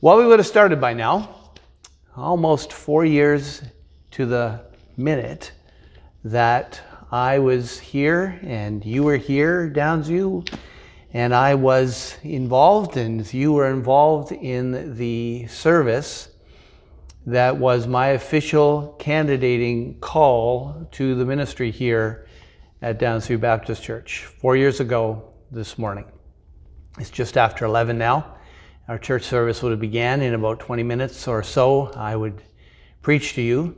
Well, we would have started by now. Almost 4 years to the minute that I was here and you were here, Downsview, and I was involved and you were involved in the service that was my official candidating call to the ministry here at Downsview Baptist Church 4 years ago this morning. It's just after 11 now. Our church service would have began in about 20 minutes or so. I would preach to you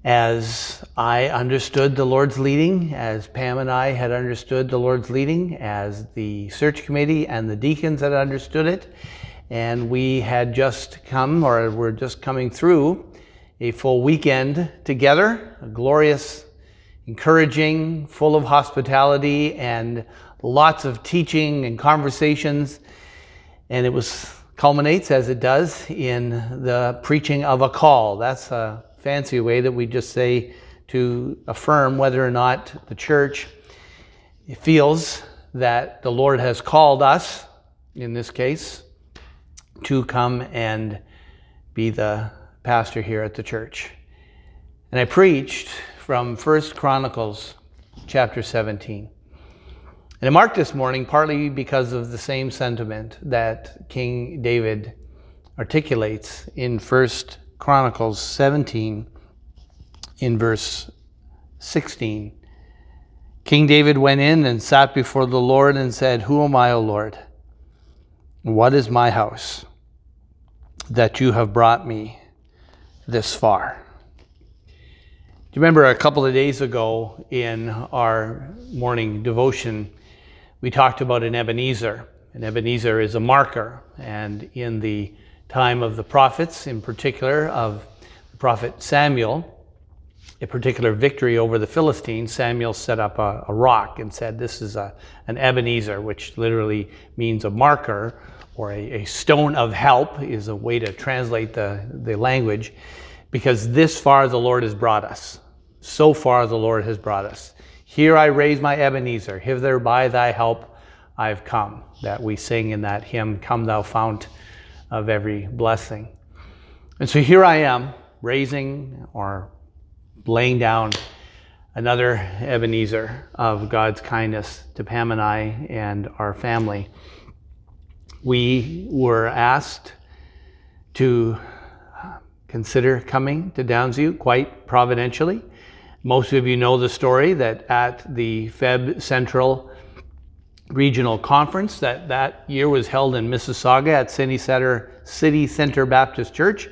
as I understood the Lord's leading, as Pam and I had understood the Lord's leading, as the search committee and the deacons had understood it. And we had just come, or were just coming through, a full weekend together, a glorious, encouraging, full of hospitality and lots of teaching and conversations. And it culminates, as it does, in the preaching of a call. That's a fancy way that we just say to affirm whether or not the church feels that the Lord has called us, in this case, to come and be the pastor here at the church. And I preached from 1 Chronicles chapter 17. And I marked this morning partly because of the same sentiment that King David articulates in 1 Chronicles 17 in verse 16. King David went in and sat before the Lord and said, "Who am I, O Lord? What is my house that you have brought me this far?" Do you remember a couple of days ago in our morning devotion, we talked about an Ebenezer. An Ebenezer is a marker, and in the time of the prophets, in particular of the prophet Samuel, a particular victory over the Philistines, Samuel set up a rock and said, "This is an Ebenezer," which literally means a marker, or a stone of help is a way to translate the language, because this far the Lord has brought us. So far the Lord has brought us. Here I raise my Ebenezer, hither by thy help I've come, that we sing in that hymn, "Come thou fount of every blessing." And so here I am, raising or laying down another Ebenezer of God's kindness to Pam and I and our family. We were asked to consider coming to Downsview quite providentially. Most of you know the story that at the Feb Central Regional Conference that year was held in Mississauga at City Center Baptist Church.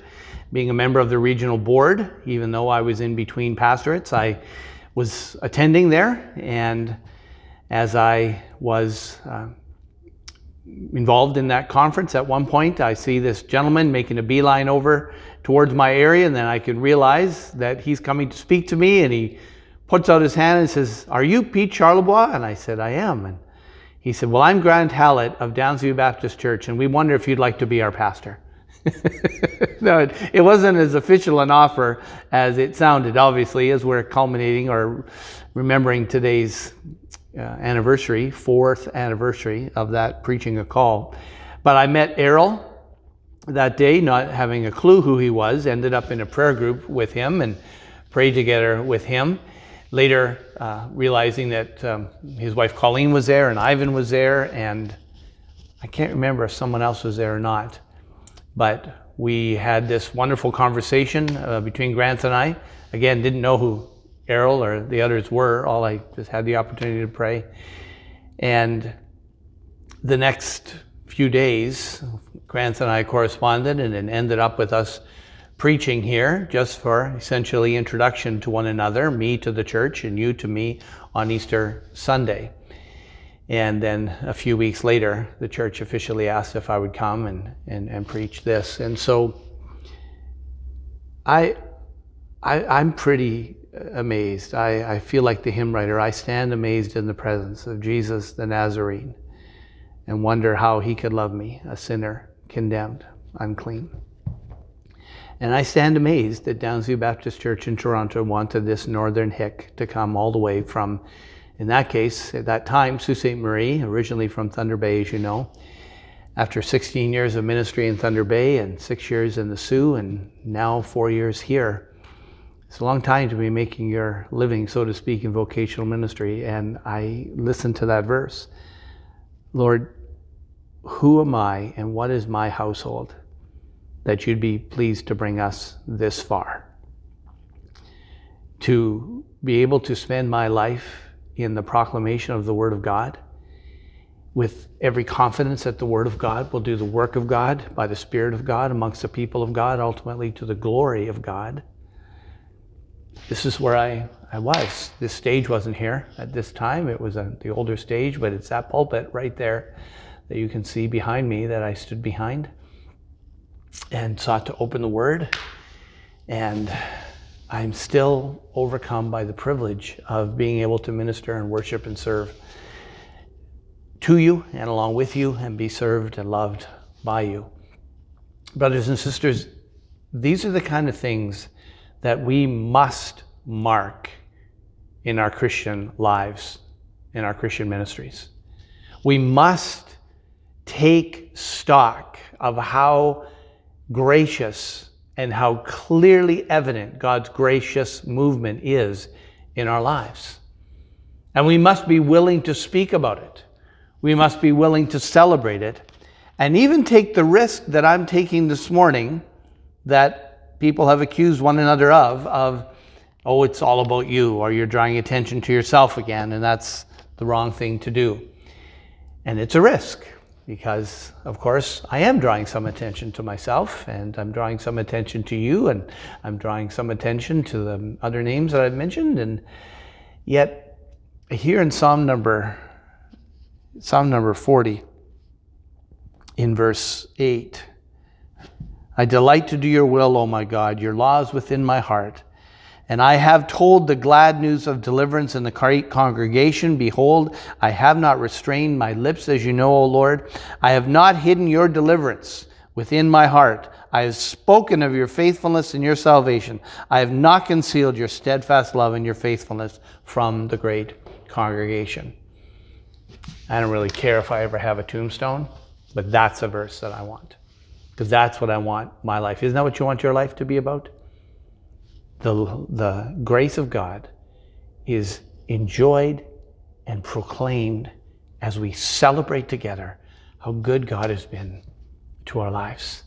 Being a member of the regional board, even though I was in between pastorates, I was attending there. And as I was involved in that conference, at one point I see this gentleman making a beeline over towards my area, and then I can realize that he's coming to speak to me, and he puts out his hand and says, "Are you Pete Charlebois?" And I said, "I am." And he said, "Well, I'm Grant Hallett of Downsview Baptist Church, and we wonder if you'd like to be our pastor." No, it wasn't as official an offer as it sounded, obviously, as we're culminating or remembering today's anniversary, 4th anniversary of that preaching a call. But I met Errol that day, not having a clue who he was, ended up in a prayer group with him and prayed together with him. Later, realizing that his wife Colleen was there and Ivan was there, and I can't remember if someone else was there or not. But we had this wonderful conversation between Grant and I. Again, didn't know who Errol or the others were. All I just had the opportunity to pray. And the next few days, Grant and I corresponded, and it ended up with us preaching here just for essentially introduction to one another, me to the church and you to me on Easter Sunday. And then a few weeks later, the church officially asked if I would come and preach this. And so I'm pretty amazed. I feel like the hymn writer, I stand amazed in the presence of Jesus the Nazarene and wonder how he could love me, a sinner, condemned, unclean. And I stand amazed that Downsview Baptist Church in Toronto wanted this northern hick to come all the way from, in that case, at that time, Sault Ste. Marie, originally from Thunder Bay, as you know, after 16 years of ministry in Thunder Bay and 6 years in the Sioux and now 4 years here. It's a long time to be making your living, so to speak, in vocational ministry. And I listened to that verse. Lord, who am I and what is my household that you'd be pleased to bring us this far? To be able to spend my life in the proclamation of the Word of God, with every confidence that the Word of God will do the work of God by the Spirit of God amongst the people of God, ultimately to the glory of God. This is where I was. This stage wasn't here at this time. It was the older stage, but it's that pulpit right there that you can see behind me that I stood behind and sought to open the Word. And I'm still overcome by the privilege of being able to minister and worship and serve to you and along with you and be served and loved by you. Brothers and sisters, these are the kind of things that we must mark in our Christian lives, in our Christian ministries. We must take stock of how gracious and how clearly evident God's gracious movement is in our lives. And we must be willing to speak about it. We must be willing to celebrate it, and even take the risk that I'm taking this morning that people have accused one another of, oh, it's all about you, or you're drawing attention to yourself again, and that's the wrong thing to do. And it's a risk, because, of course, I am drawing some attention to myself, and I'm drawing some attention to you, and I'm drawing some attention to the other names that I've mentioned. And yet, here in Psalm number 40, in verse 8, I delight to do your will, O my God, your law is within my heart. And I have told the glad news of deliverance in the great congregation. Behold, I have not restrained my lips, as you know, O Lord. I have not hidden your deliverance within my heart. I have spoken of your faithfulness and your salvation. I have not concealed your steadfast love and your faithfulness from the great congregation. I don't really care if I ever have a tombstone, but that's a verse that I want. Because that's what I want my life. Isn't that what you want your life to be about? The grace of God is enjoyed and proclaimed as we celebrate together how good God has been to our lives.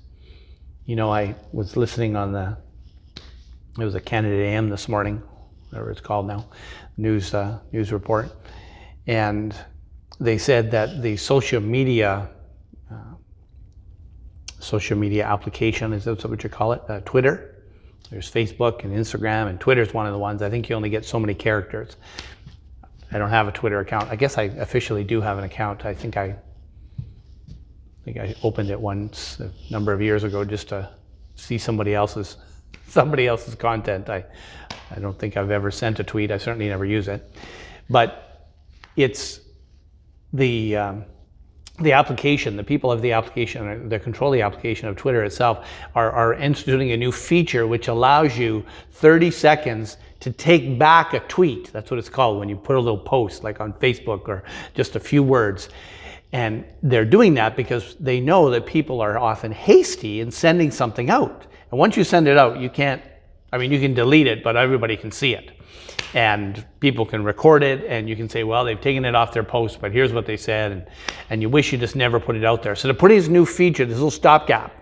You know, I was listening on it was a Canada AM this morning, whatever it's called now, news report, and they said that the social media application, is that what you call it? Twitter. There's Facebook and Instagram, and Twitter's one of the ones. I think you only get so many characters. I don't have a Twitter account. I guess I officially do have an account. I think I opened it once a number of years ago just to see somebody else's content. I don't think I've ever sent a tweet. I certainly never use it. But it's the application, the people of the application, the control the application of Twitter itself are instituting a new feature which allows you 30 seconds to take back a tweet. That's what it's called when you put a little post like on Facebook or just a few words. And they're doing that because they know that people are often hasty in sending something out. And once you send it out, you can delete it, but everybody can see it. And people can record it, and you can say, well, they've taken it off their post, but here's what they said, and you wish you just never put it out there. So they're putting this new feature, this little stopgap,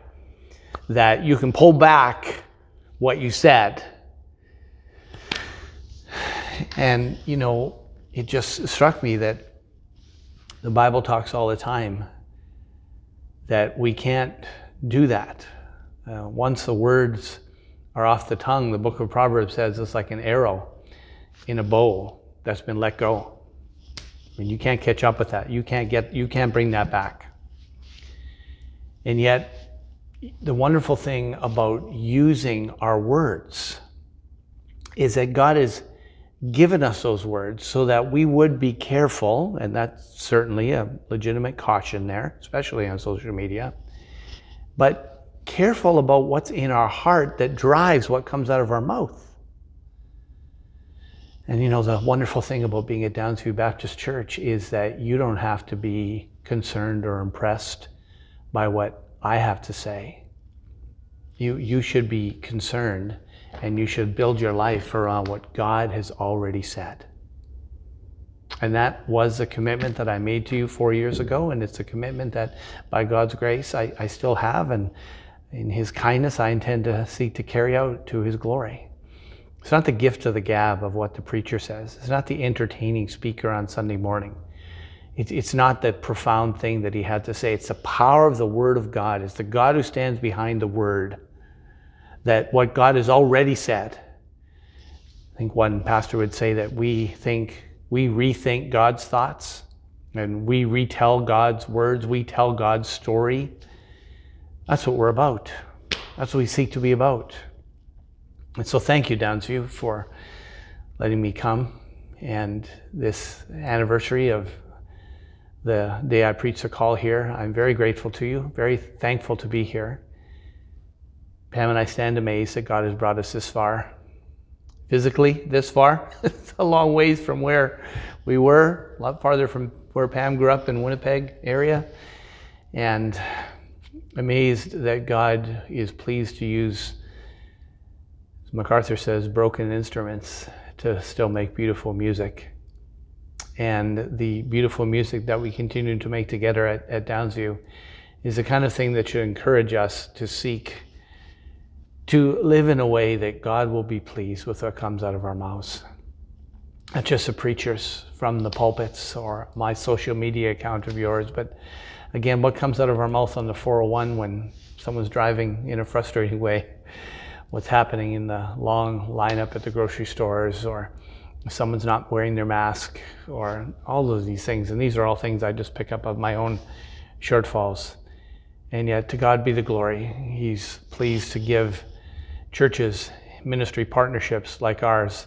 that you can pull back what you said. And, you know, it just struck me that the Bible talks all the time that we can't do that. Once the words are off the tongue, the book of Proverbs says it's like an arrow in a bow that's been let go. I mean, you can't catch up with that. You can't bring that back. And yet, the wonderful thing about using our words is that God has given us those words so that we would be careful, and that's certainly a legitimate caution there, especially on social media, but careful about what's in our heart that drives what comes out of our mouth. And you know, the wonderful thing about being at Downsview Baptist Church is that you don't have to be concerned or impressed by what I have to say. You should be concerned, and you should build your life around what God has already said. And that was a commitment that I made to you 4 years ago, and it's a commitment that by God's grace I still have, and in His kindness I intend to seek to carry out to His glory. It's not the gift of the gab of what the preacher says. It's not the entertaining speaker on Sunday morning. It's not the profound thing that he had to say. It's the power of the Word of God. It's the God who stands behind the Word, that what God has already said. I think one pastor would say that we rethink God's thoughts, and we retell God's words, we tell God's story. That's what we're about. That's what we seek to be about. And so thank you, Downsview, for letting me come. And this anniversary of the day I preached the call here, I'm very grateful to you, very thankful to be here. Pam and I stand amazed that God has brought us this far. Physically, this far. It's a long ways from where we were, a lot farther from where Pam grew up in Winnipeg area. And amazed that God is pleased to use, as MacArthur says, broken instruments to still make beautiful music. And the beautiful music that we continue to make together at Downsview is the kind of thing that should encourage us to seek to live in a way that God will be pleased with what comes out of our mouths. Not just the preachers from the pulpits or my social media account of yours, but again, what comes out of our mouth on the 401 when someone's driving in a frustrating way, what's happening in the long lineup at the grocery stores, or someone's not wearing their mask, or all of these things. And these are all things I just pick up of my own shortfalls. And yet, to God be the glory. He's pleased to give churches, ministry partnerships like ours,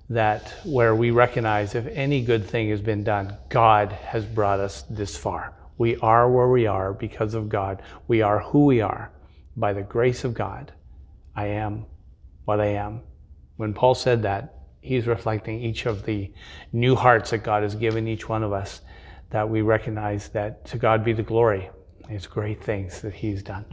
that where we recognize if any good thing has been done, God has brought us this far. We are where we are because of God. We are who we are by the grace of God. I am what I am. When Paul said that, he's reflecting each of the new hearts that God has given each one of us, that we recognize that to God be the glory. It's great things that He's done.